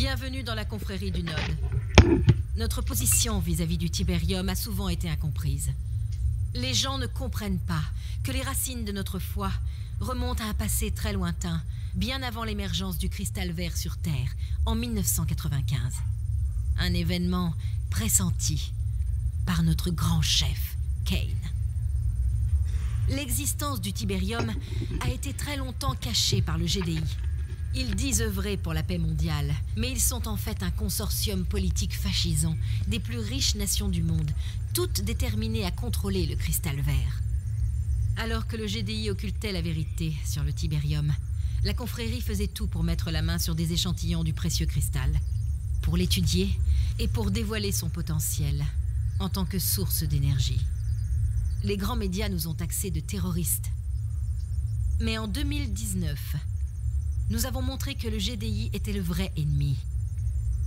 Bienvenue dans la confrérie du Node. Notre position vis-à-vis du Tiberium a souvent été incomprise. Les gens ne comprennent pas que les racines de notre foi remontent à un passé très lointain, bien avant l'émergence du cristal vert sur Terre, en 1995. Un événement pressenti par notre grand chef, Kane. L'existence du Tiberium a été très longtemps cachée par le GDI. Ils disent œuvrer pour la paix mondiale, mais ils sont en fait un consortium politique fascisant des plus riches nations du monde, toutes déterminées à contrôler le cristal vert. Alors que le GDI occultait la vérité sur le Tiberium, la confrérie faisait tout pour mettre la main sur des échantillons du précieux cristal, pour l'étudier et pour dévoiler son potentiel en tant que source d'énergie. Les grands médias nous ont taxés de terroristes. Mais en 2019, nous avons montré que le GDI était le vrai ennemi,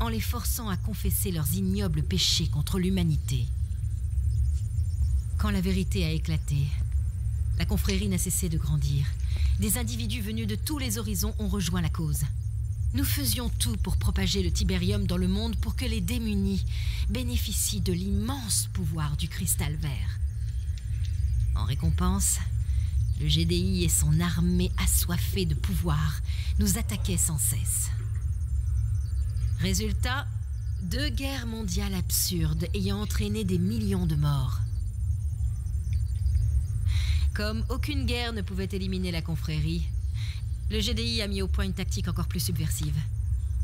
en les forçant à confesser leurs ignobles péchés contre l'humanité. Quand la vérité a éclaté, la confrérie n'a cessé de grandir. Des individus venus de tous les horizons ont rejoint la cause. Nous faisions tout pour propager le Tiberium dans le monde pour que les démunis bénéficient de l'immense pouvoir du cristal vert. En récompense, le GDI et son armée assoiffée de pouvoir nous attaquaient sans cesse. Résultat, 2 guerres mondiales absurdes ayant entraîné des millions de morts. Comme aucune guerre ne pouvait éliminer la confrérie, le GDI a mis au point une tactique encore plus subversive.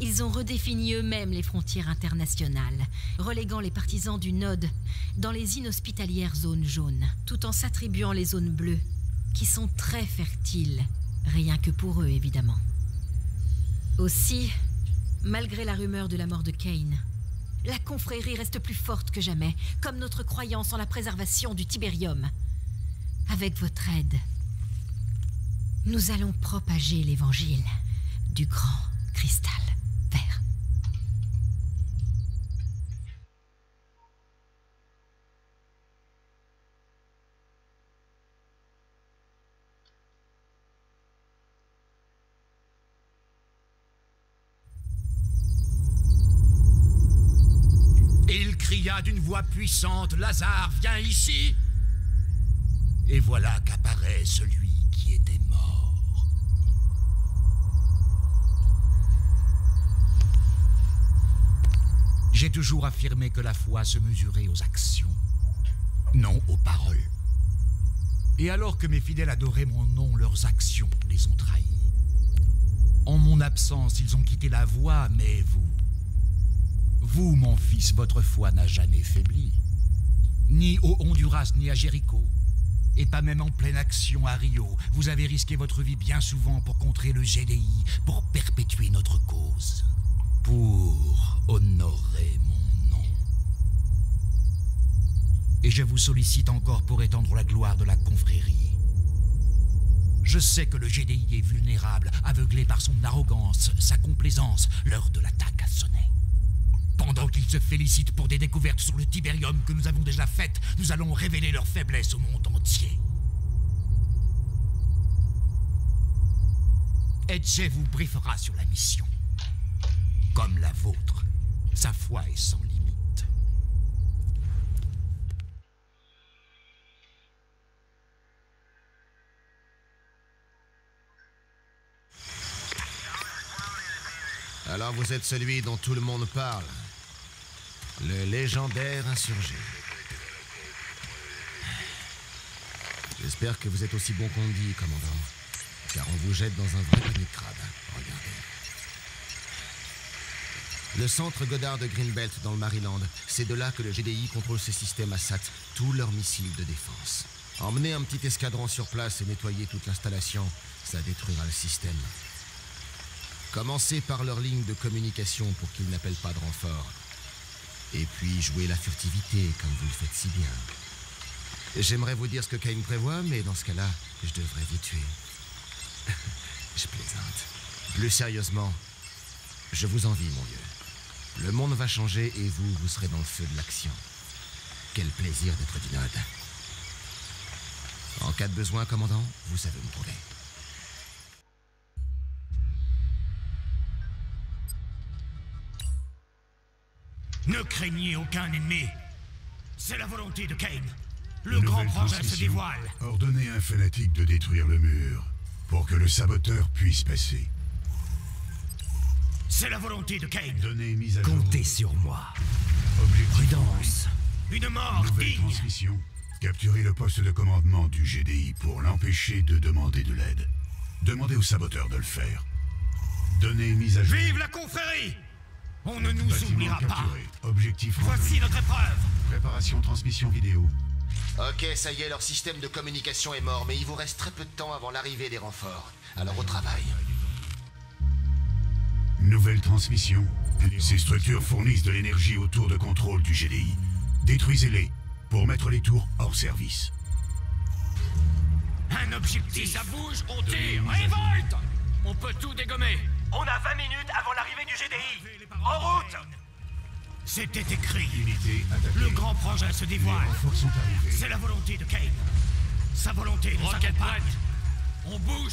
Ils ont redéfini eux-mêmes les frontières internationales, reléguant les partisans du Node dans les inhospitalières zones jaunes, tout en s'attribuant les zones bleues, qui sont très fertiles, rien que pour eux évidemment. Aussi, malgré la rumeur de la mort de Kane, la confrérie reste plus forte que jamais, comme notre croyance en la préservation du Tiberium. Avec votre aide, nous allons propager l'évangile du grand cristal vert. Il cria d'une voix puissante, « Lazare, viens ici !» Et voilà qu'apparaît celui qui était mort. J'ai toujours affirmé que la foi se mesurait aux actions, non aux paroles. Et alors que mes fidèles adoraient mon nom, leurs actions les ont trahis. En mon absence, ils ont quitté la voie, mais vous, mon fils, votre foi n'a jamais faibli. Ni au Honduras, ni à Jéricho. Et pas même en pleine action à Rio. Vous avez risqué votre vie bien souvent pour contrer le GDI, pour perpétuer notre cause. Pour honorer mon nom. Et je vous sollicite encore pour étendre la gloire de la confrérie. Je sais que le GDI est vulnérable, aveuglé par son arrogance, sa complaisance. L'heure de l'attaque a sonné. Pendant qu'ils se félicitent pour des découvertes sur le Tiberium que nous avons déjà faites, nous allons révéler leur faiblesse au monde entier. Edge vous briefera sur la mission. Comme la vôtre, sa foi est sans limite. Alors vous êtes celui dont tout le monde parle. Le légendaire insurgé. J'espère que vous êtes aussi bon qu'on dit, commandant. Car on vous jette dans un vrai panier de crabe. Regardez. Le centre Goddard de Greenbelt dans le Maryland, c'est de là que le GDI contrôle ses systèmes ASAT, tous leurs missiles de défense. Emmenez un petit escadron sur place et nettoyer toute l'installation, ça détruira le système. Commencez par leur ligne de communication pour qu'ils n'appellent pas de renfort. Et puis jouez la furtivité comme vous le faites si bien. J'aimerais vous dire ce que Kane prévoit, mais dans ce cas-là, je devrais vous tuer. Je plaisante. Plus sérieusement, je vous envie, mon vieux. Le monde va changer et vous serez dans le feu de l'action. Quel plaisir d'être du Node. En cas de besoin, commandant, vous savez où me trouver. Ne craignez aucun ennemi. C'est la volonté de Kane. Le grand projet se dévoile. Ordonnez à un fanatique de détruire le mur, pour que le saboteur puisse passer. C'est la volonté de Kane. Donnez mise à jour. Comptez sur moi. Objectif. Prudence. Une mort Nouvelle digne. transmission. Capturez le poste de commandement du GDI pour l'empêcher de demander de l'aide. Demandez au saboteur de le faire. Donnez mise à jour. Vive la confrérie! On ne nous Bâtiment oubliera pas. capturé. Objectif rempli. Voici notre épreuve. Préparation transmission vidéo. Ok, ça y est, leur système de communication est mort, mais il vous reste très peu de temps avant l'arrivée des renforts. Alors au travail. Nouvelle transmission. Ces structures fournissent de l'énergie aux tours de contrôle du GDI. Détruisez-les pour mettre les tours hors service. Un objectif. Si ça bouge, on tire. Révolte! On peut tout dégommer. On a 20 minutes avant l'arrivée du GDI. En route! C'était écrit. Unité attaquée. Le grand projet se Les dévoile. renforts sont arrivés. C'est la volonté de Kane. Sa volonté nous Roquette accompagne. prête. On bouge.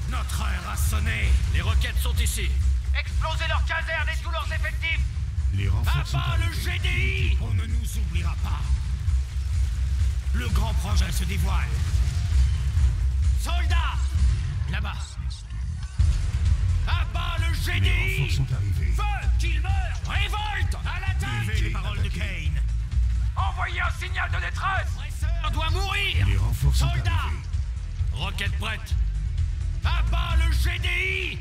Notre heure a sonné. Les roquettes sont ici. Explosez leurs casernes et tous leurs effectifs! Les renforts sont Abat le arrivés. GDI! On ne nous oubliera pas. Le grand projet se dévoile. Soldats! Là-bas. Abat le Les GDI! renforts sont arrivés. Feu! Qu'il meure! Révolte! À l'attaque! Unité Les paroles de attaquée. Kane. Envoyez un signal de détresse! Le presseur doit mourir! Les renforts sont Soldats! arrivés. Roquette prête. Abat le GDI!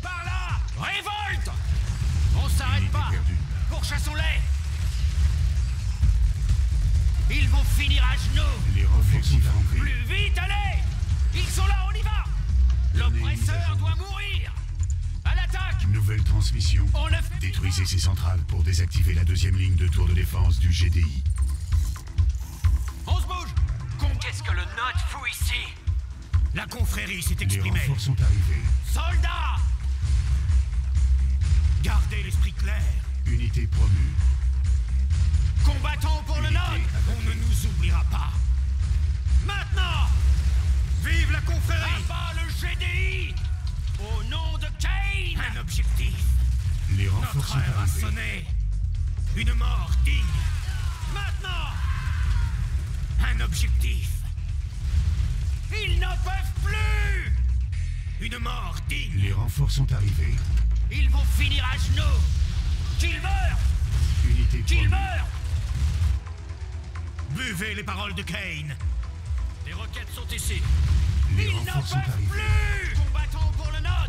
Par là! Révolte! On s'arrête Unité pas! perdue. Pourchassons-les! Ils vont finir à genoux! Les renforts sont arrivés. Plus vite, allez! Ils sont là, on y va! Donnez mise à L'oppresseur jour. doit mourir! À l'attaque! Nouvelle transmission. On le fait! Détruisez ces centrales pour désactiver la deuxième ligne de tour de défense du GDI. On se bouge! Qu'est-ce que le note fout ici? La confrérie s'est Les exprimée. renforts sont arrivés. Soldats! Gardez l'esprit clair. Unité promue. Combattons pour le Unité Nord! attaquée. On ne nous oubliera pas. Maintenant! Vive la confrérie! Abat le GDI! Au nom de Kane! Un objectif! Les renforts Notre sont heure a arrivés. sonné! Une mort digne! Maintenant! Un objectif! Ils n'en peuvent plus! Une mort digne! Les renforts sont arrivés. Ils vont finir à genoux! Qu'ils meurent! Unité Qu'ils promue. meurent! Buvez les paroles de Kane! Les roquettes sont ici. Les Ils n'en renforts sont peuvent arrivés. plus! Combattons pour le Nord!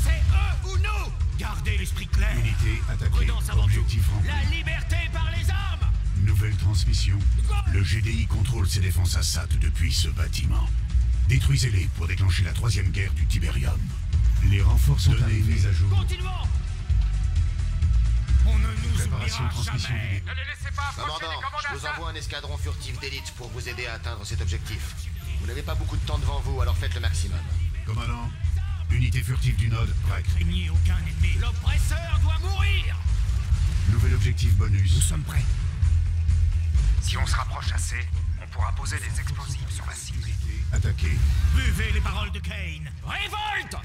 C'est eux ou nous! Gardez l'esprit clair! Unité attaquée. Prudence avant tout. Objectif rempli. La liberté par les armes! Nouvelle transmission. Le GDI contrôle ses défenses ASAT depuis ce bâtiment. Détruisez-les pour déclencher la troisième guerre du Tiberium. Les renforts sont arrivés. Mise à jour. Continuons! On ne nous Préparation oubliera transmission jamais! vidéo. Ne les laissez pas approcher Commandant, des commandes je vous à envoie un escadron furtif d'élite pour vous aider à atteindre cet objectif. Vous n'avez pas beaucoup de temps devant vous, alors faites le maximum. Commandant, unité furtive du Nord prête. Craignez aucun ennemi! L'oppresseur doit mourir! Nouvel objectif bonus. Nous sommes prêts. Si on se rapproche assez, on pourra poser des explosifs sur la cible. Attaqué. Buvez les paroles de Kane! Révolte!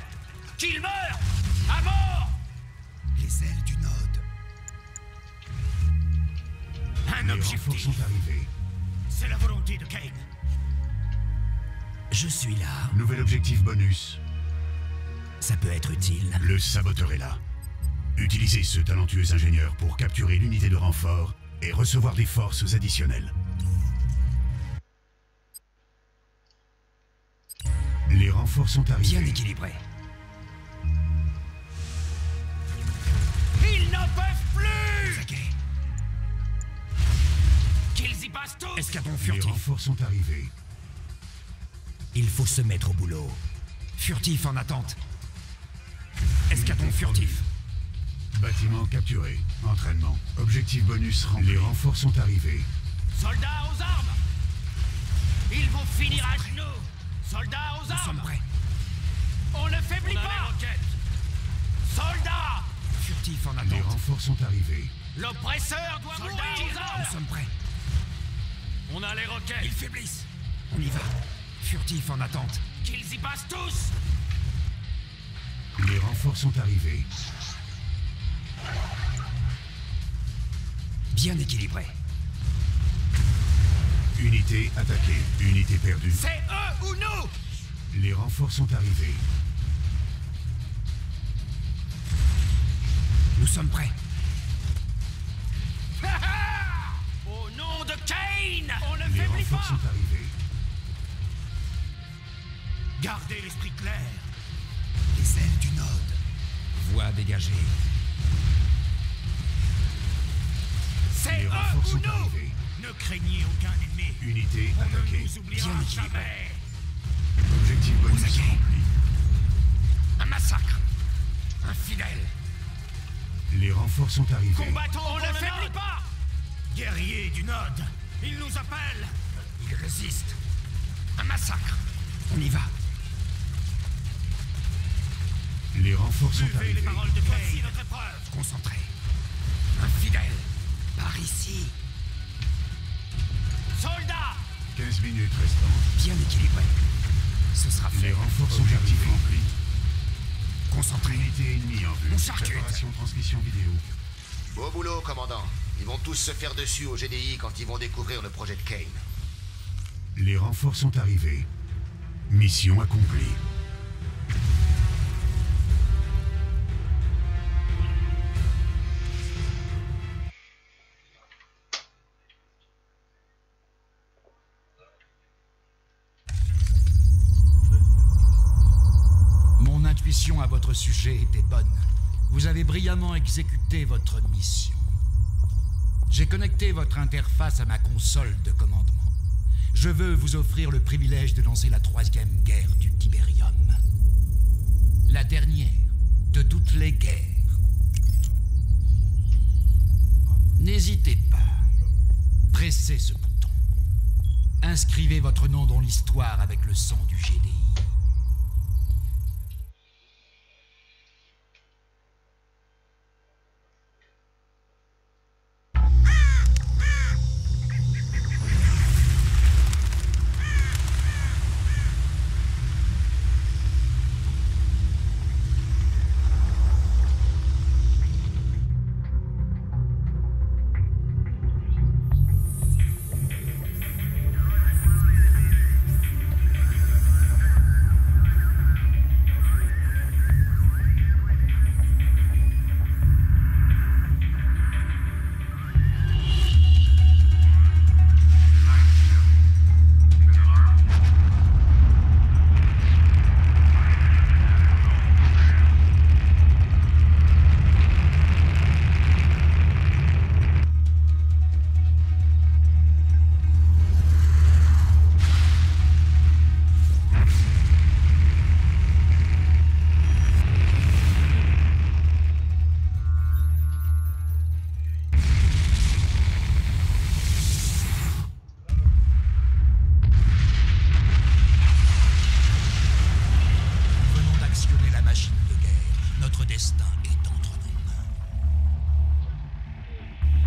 Qu'il meure! À mort! Les ailes du Node. Un Les renforts objectif! sont arrivés. C'est la volonté de Kane! Je suis là. Nouvel objectif bonus. Ça peut être utile. Le saboteur est là. Utilisez ce talentueux ingénieur pour capturer l'unité de renfort et recevoir des forces additionnelles. Les renforts sont Bien arrivés. équilibré. Ils n'en peuvent plus! Taquet. Qu'ils y passent tous! Escadron Les furtif. renforts sont arrivés. Il faut se mettre au boulot. Furtif en attente. Escadron furtif. Bâtiment capturé. Entraînement. Objectif bonus rempli. Les renforts sont arrivés. Soldats aux armes! Ils vont finir à genoux! Soldats aux Nous sommes armes! prêts. On ne faiblit On a les pas! roquettes. Soldats! Furtif en Les attente. renforts sont arrivés. L'oppresseur doit mourir! Nous sommes prêts. On a les Ils roquettes. faiblissent. On y va. Furtif en attente. Qu'ils y passent tous! Les renforts sont arrivés. Bien équilibré. Unité attaquée. Unité perdue. C'est eux ou nous? Les renforts sont arrivés. Nous sommes prêts. Au nom de Kane, on ne Les faiblit renforts pas. sont arrivés. Gardez l'esprit clair. Les ailes du Node. Voie dégagée. C'est Les eux renforts ou sont nous? arrivés. Ne craignez aucun ennemi. Unité On ne attaquée. nous oubliera Bien équilibré. jamais. Objectif bonus aguets. rempli. Un massacre. Un fidèle. Les renforts sont arrivés. Combattons, on ne faiblit pas. Guerriers du Node, ils nous appellent. Il résiste. Un massacre. On y va. Les renforts sont Buvez les arrivés. paroles de Kane. Voici notre épreuve. Concentré. Un fidèle. Par ici. Soldats, 15 minutes restantes. Bien équilibré. Ce sera fait. Les renforts sont Objectif arrivés. rempli. Concentré. Unité ennemie en vue. On charcute. Préparation transmission vidéo. Beau boulot, commandant. Ils vont tous se faire dessus au GDI quand ils vont découvrir le projet de Kane. Les renforts sont arrivés. Mission accomplie. Mon intuition à votre sujet était bonne. Vous avez brillamment exécuté votre mission. J'ai connecté votre interface à ma console de commandement. Je veux vous offrir le privilège de lancer la 3e guerre du Tiberium. La dernière de toutes les guerres. N'hésitez pas. Pressez ce bouton. Inscrivez votre nom dans l'histoire avec le sang du GDI.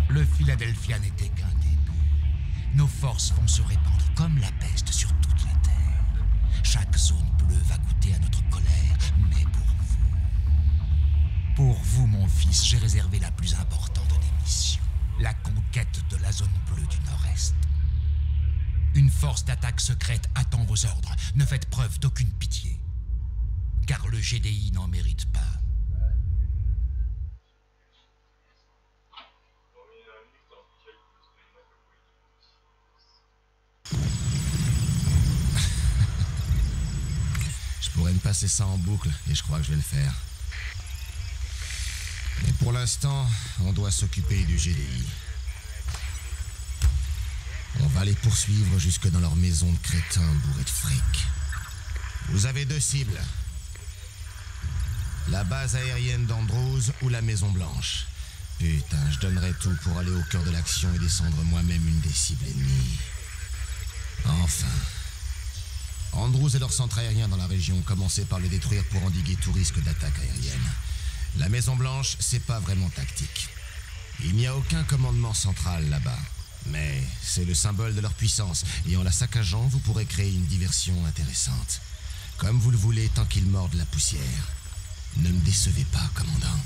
Le Philadelphia n'était qu'un début. Nos forces vont se répandre comme la peste sur toute la Terre. Chaque zone bleue va goûter à notre colère, mais pour vous. Pour vous, mon fils, j'ai réservé la plus importante des missions. La conquête de la zone bleue du Nord-Est. Une force d'attaque secrète attend vos ordres. Ne faites preuve d'aucune pitié. Car le GDI n'en mérite pas. Je pourrais me passer ça en boucle, et je crois que je vais le faire. Mais pour l'instant, on doit s'occuper du GDI. On va les poursuivre jusque dans leur maison de crétins bourrés de fric. Vous avez 2 cibles. La base aérienne d'Andros ou la Maison Blanche. Putain, je donnerais tout pour aller au cœur de l'action et descendre moi-même une des cibles ennemies. Enfin. Andros et leur centre aérien dans la région ont commencé par le détruire pour endiguer tout risque d'attaque aérienne. La Maison Blanche, c'est pas vraiment tactique. Il n'y a aucun commandement central là-bas. Mais c'est le symbole de leur puissance, et en la saccageant, vous pourrez créer une diversion intéressante. Comme vous le voulez, tant qu'ils mordent la poussière. Ne me décevez pas, commandant.